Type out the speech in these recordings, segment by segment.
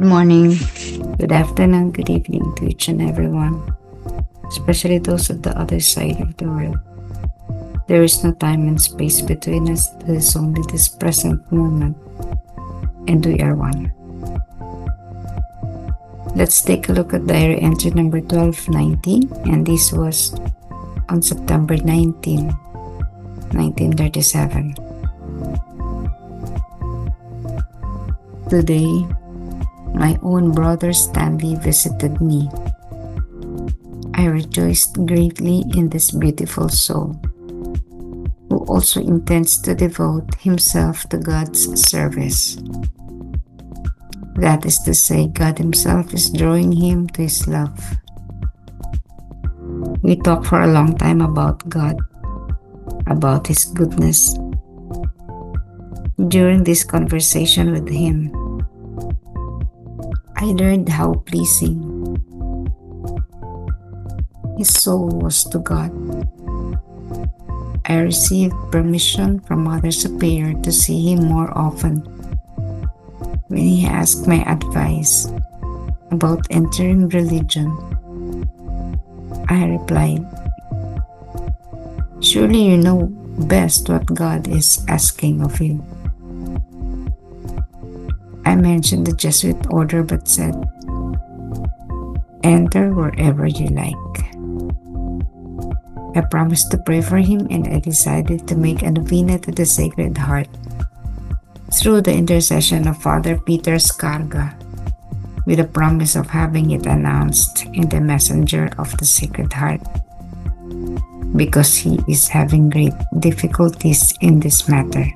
Good morning, good afternoon, good evening to each and everyone, especially those at the other side of the world. There is no time and space between us, there is only this present moment, and we are one. Let's take a look at diary entry number 1290, and this was on September 19, 1937. Today, my own brother Stanley visited me. I rejoiced greatly in this beautiful soul, who also intends to devote himself to God's service. That is to say, God himself is drawing him to his love. We talked for a long time about God, about his goodness. During this conversation with him, I learned how pleasing his soul was to God. I received permission from Mother Superior to see him more often. When he asked my advice about entering religion, I replied, "Surely you know best what God is asking of you." I mentioned the Jesuit order but said, "Enter wherever you like." I promised to pray for him, and I decided to make a novena to the Sacred Heart through the intercession of Father Peter Skarga, with a promise of having it announced in the Messenger of the Sacred Heart, because he is having great difficulties in this matter.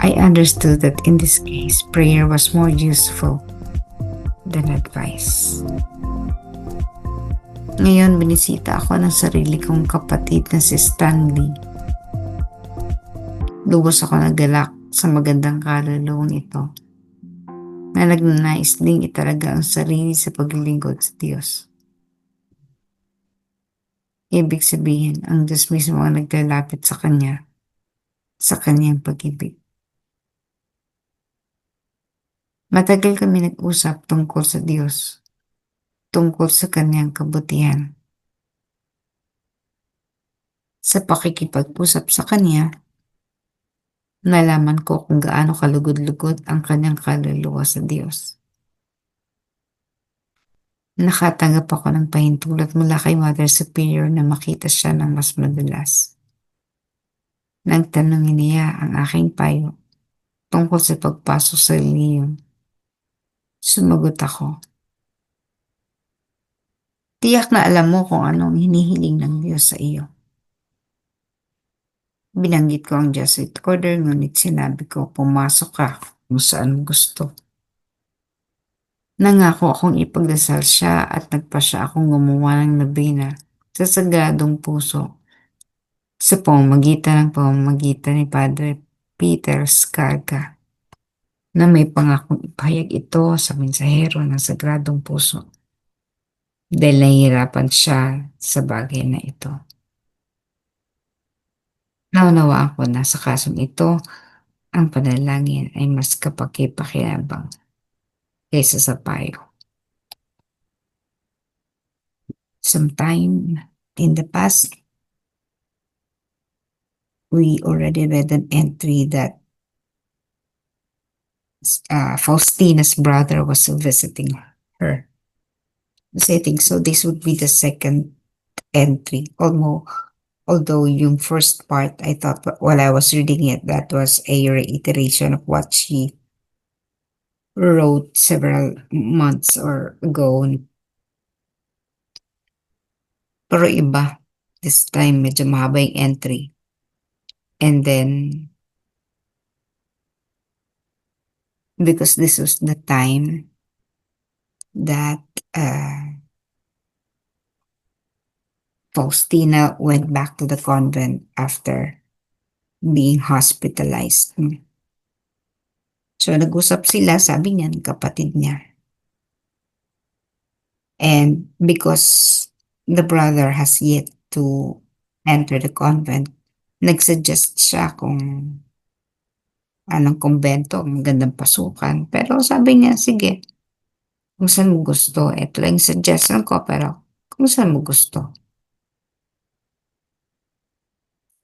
I understood that in this case, prayer was more useful than advice. Ngayon, binisita ako ng sarili kong kapatid na si Stanley. Lubos ako nagalak sa magandang kaluluwang ito, na nagnanais ding italaga ang sarili sa paglilingkod sa Diyos. Ibig sabihin, ang Diyos mismo ang naglalapit sa Kanya, sa Kanyang pag-ibig. Matagal kami nag-usap tungkol sa Diyos, tungkol sa Kanyang kabutihan. Sa pakikipag-usap sa Kanya, nalaman ko kung gaano kalugod-lugod ang Kanyang kaluluwa sa Diyos. Nakatanggap ako ng pahintulot mula kay Mother Superior na makita siya ng mas madalas. Nang tanungin niya ang aking payo tungkol sa pagpasok sa reliyon, sumagot ako, "Tiyak na alam mo kung anong hinihiling ng Diyos sa iyo." Binanggit ko ang Jesuit order, ngunit sinabi ko pumasok ka kung saan gusto. Nangako akong ipagdasal siya at nagpasya akong gumawa ng nobena sa sagradong puso sa pamamagitan ni Padre Peter Skarga, na may pangakong ipahayag ito sa mensahero ng Sagradong Puso dahil nahihirapan siya sa bagay na ito. Naunawaan ko na sa kasong ito, ang panalangin ay mas kapaki-pakinabang kaysa sa payo. Sometime in the past, we already read an entry that Faustina's brother was visiting her. So I think so this would be the second entry. Although yung first part, I thought while I was reading it, that was a reiteration of what she wrote several months ago. Pero iba, this time medyo mahaba yung entry. And then, because this was the time that Faustina went back to the convent after being hospitalized. So nag-usap sila, sabi niya, ng kapatid niya. And because the brother has yet to enter the convent, nagsuggest siya kung ng kumbento, magandang pasukan. Pero sabi niya, "Sige, kung saan mo gusto, eto lang yung suggestion ko, pero kung saan mo gusto."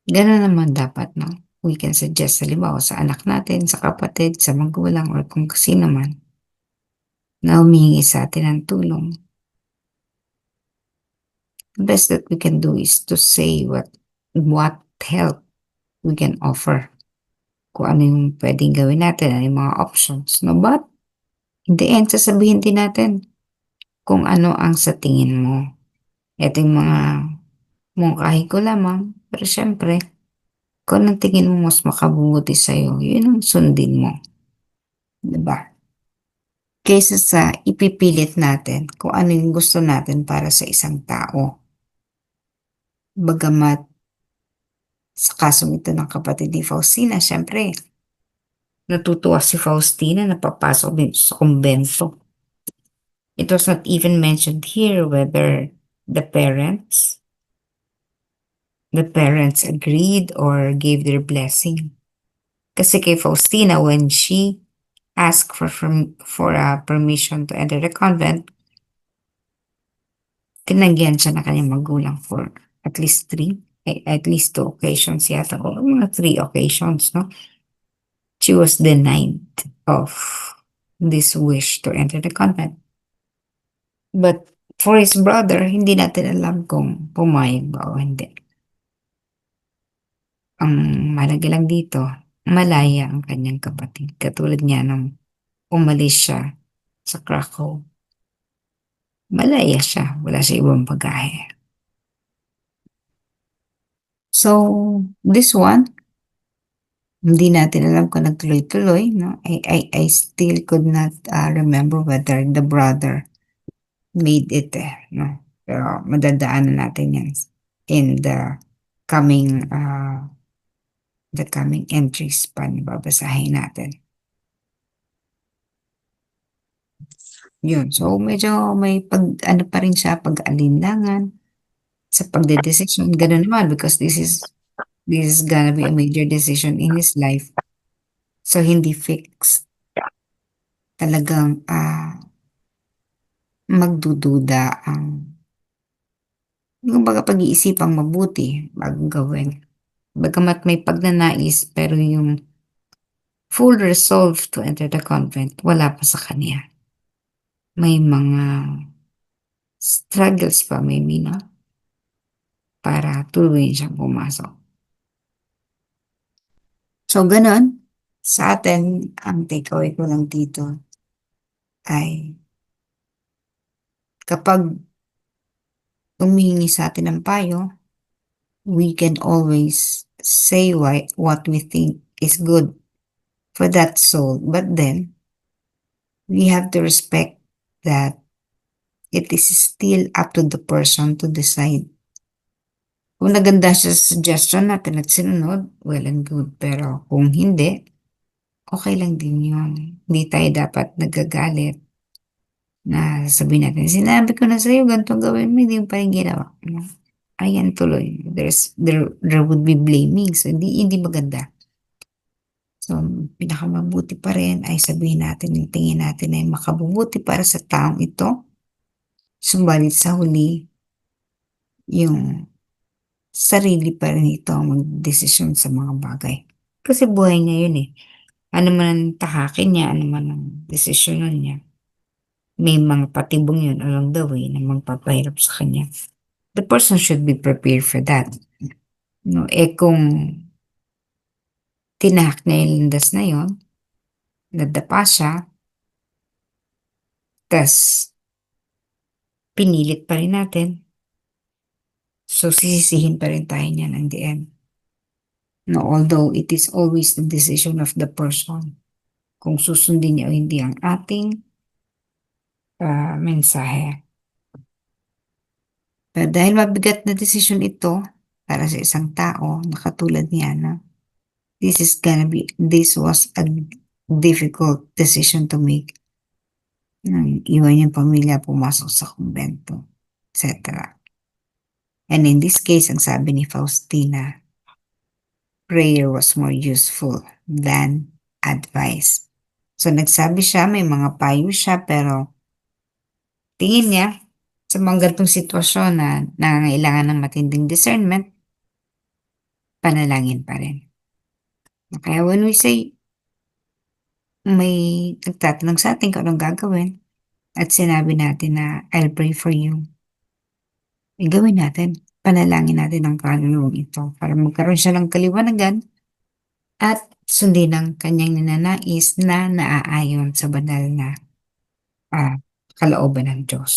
Gano'n naman dapat 'no? We can suggest halimbawa sa anak natin, sa kapatid, sa magulang, or kung sino man na humihingi sa'tin ng tulong. The best that we can do is to say what help we can offer, kung ano yung puwedeng gawin natin, ano yung mga options 'no? But in the end, sasabihin din natin kung ano ang sa tingin mo. Eto yung mga mungkahi ko lamang, pero siyempre kung anong tingin mo mas makabubuti sa'yo, yun ang sundin mo, 'di ba? Kaysa sa ipipilit natin kung ano yung gusto natin para sa isang tao. Bagamat sa kasong ito ng kapatid ni Faustina, siyempre natutuwa si Faustina na papasok din sa kumbento. It was not even mentioned here whether the parents agreed or gave their blessing. Kasi kay Faustina, when she asked for permission to enter the convent, tinanggihan siya ng kanyang magulang for at least at least 2 occasions yata, o mga 3 occasions, no? She was denied of this wish to enter the convent. But for his brother, hindi natin alam kung pumayag ba o hindi. Ang mahalaga lang dito, malaya ang kanyang kapatid. Katulad niya nung umalis siya sa Krakow, malaya siya, wala siya ibang bagahe. So, this one, hindi natin alam kung nagtuloy-tuloy, no? I still could not remember whether the brother made it, no? Pero madadaanan natin yan in the coming entries pa na babasahin natin. Yun. So, medyo may ano pa rin siya, pag-alinlangan sa pagdedesisyon. Ganun naman because this is gonna be a major decision in his life. So, hindi fixed. Talagang, magdududa ang kumbaga pag-iisipang mabuti bago gawin. Bagamat may pagnanais pero yung full resolve to enter the convent, wala pa sa kanya. May mga struggles pa maybe, no? Para tuluyin siyang pumasok. So, gano'n. Sa atin, ang takeaway ko lang dito ay kapag humihingi sa atin ng payo, we can always say what we think is good for that soul. But then, we have to respect that it is still up to the person to decide. Kung naganda siya sa suggestion natin at sinunod, well and good. Pero kung hindi, okay lang din yun. Hindi tayo dapat nagagalit na sabihin natin, sinabi ko na sa'yo, ganito gawin mo, hindi mo pa rin ginawa. No? Ayan tuloy. There would be blaming. So, hindi maganda. So, pinakamabuti pa rin ay sabihin natin, yung tingin natin ay makabubuti para sa taong ito. Subalit sa huli, yung sarili pa rin ito ang magdesisyon sa mga bagay. Kasi buhay niya yun eh. Ano man ang tahakin niya, ano man ang desisyonan niya, may mga patibong yun along the way na magpapahirap sa kanya. The person should be prepared for that. No, kung tinahak niya yung lindas na yun, nadapa siya, tas pinilit pa rin natin, so sisisihin pa rin tayo niyan in the end. No, although it is always the decision of the person kung susundin niya o hindi ang ating mensahe. Pero dahil mabigat na desisyon ito para sa isang tao na katulad niya, no? This was a difficult decision to make. Nang iwan yung pamilya, pumasok sa kumbento, etc. And in this case, ang sabi ni Faustina, prayer was more useful than advice. So nagsabi siya, may mga payo siya, pero tingin niya sa mga ganitong sitwasyon na nangangailangan ng matinding discernment, panalangin pa rin. Kaya when we say may nagtatanong sa atin kung anong gagawin at sinabi natin na I'll pray for you, gawin natin. Panalangin natin ang kaluluwang ito para magkaroon siya ng kaliwanagan at sundin ang kanyang ninanais na naaayon sa banal na ah, kalooban ng Diyos.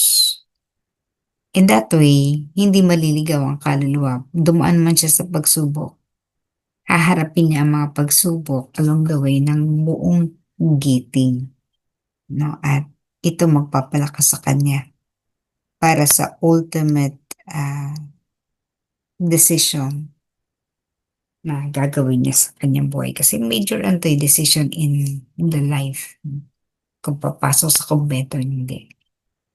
In that way, hindi maliligaw ang kaluluwa. Dumaan man siya sa pagsubok, haharapin niya ang mga pagsubok along the way ng buong giting. No? At ito magpapalakas sa kanya para sa ultimate decision na gagawin niya sa kanyang buhay. Kasi major ano to decision in the life. Kung papasok sa kumbento, hindi.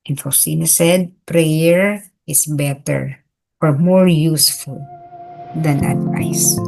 And Faustina said, prayer is better or more useful than advice.